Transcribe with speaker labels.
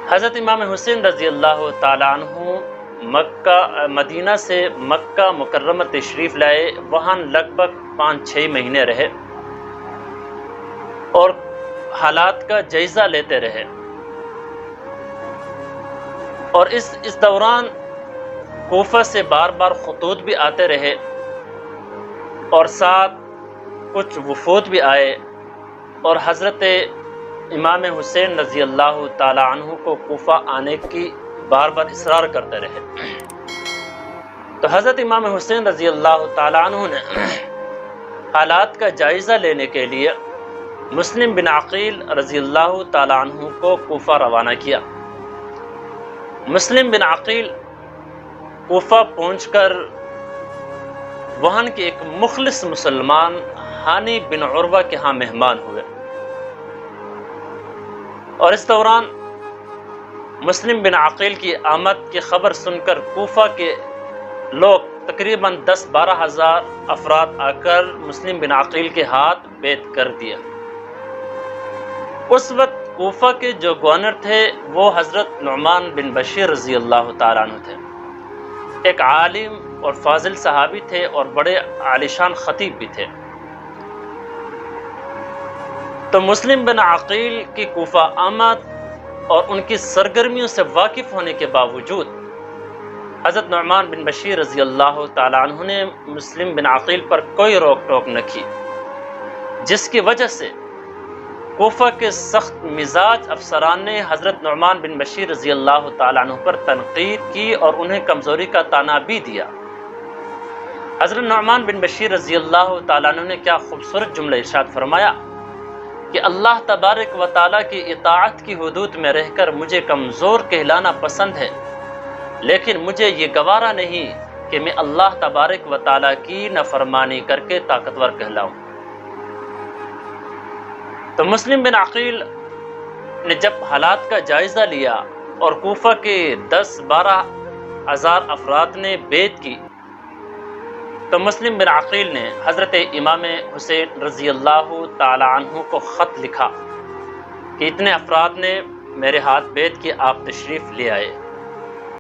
Speaker 1: حضرت امام حسین رضی اللہ تعالیٰ عنہ مدینہ سے مکہ مکرمہ تشریف لائے، وہاں لگ بھگ 5-6 مہینے رہے اور حالات کا جائزہ لیتے رہے، اور اس دوران کوفہ سے بار بار خطوط بھی آتے رہے اور ساتھ کچھ وفود بھی آئے، اور حضرت امام حسین رضی اللہ تعالی عنہ کو کوفہ آنے کی بار بار اصرار کرتے رہے۔ تو حضرت امام حسین رضی اللہ تعالی عنہ نے حالات کا جائزہ لینے کے لیے مسلم بن عقیل رضی اللہ تعالی عنہ کو کوفہ روانہ کیا۔ مسلم بن عقیل کوفہ پہنچ کر وہاں کے ایک مخلص مسلمان ہانی بن عروہ کے ہاں مہمان ہوئے، اور اس دوران مسلم بن عقیل کی آمد کی خبر سن کر کوفہ کے لوگ تقریباً 10-12 ہزار افراد آ کر مسلم بن عقیل کے ہاتھ بیعت کر دیا۔ اس وقت کوفہ کے جو گورنر تھے وہ حضرت نعمان بن بشیر رضی اللہ تعالیٰ عنہ تھے، ایک عالم اور فاضل صحابی تھے اور بڑے عالیشان خطیب بھی تھے۔ تو مسلم بن عقیل کی کوفہ آمد اور ان کی سرگرمیوں سے واقف ہونے کے باوجود حضرت نعمان بن بشیر رضی اللہ تعالیٰ عنہ نے مسلم بن عقیل پر کوئی روک ٹوک نہ کی، جس کی وجہ سے کوفہ کے سخت مزاج افسران نے حضرت نعمان بن بشیر رضی اللہ تعالیٰ عنہ پر تنقید کی اور انہیں کمزوری کا طعنہ بھی دیا۔ حضرت نعمان بن بشیر رضی اللہ تعالیٰ عنہ نے کیا خوبصورت جملہ ارشاد فرمایا کہ اللہ تبارک و تعالیٰ کی اطاعت کی حدود میں رہ کر مجھے کمزور کہلانا پسند ہے، لیکن مجھے یہ گوارا نہیں کہ میں اللہ تبارک و تعالیٰ کی نافرمانی کر کے طاقتور کہلاؤں۔ تو مسلم بن عقیل نے جب حالات کا جائزہ لیا اور کوفہ کے 10-12 ہزار افراد نے بیعت کی، تو مسلم بن عقیل نے حضرت امام حسین رضی اللہ تعالی عنہ کو خط لکھا کہ اتنے افراد نے میرے ہاتھ بیعت کی، آپ تشریف لے آئے۔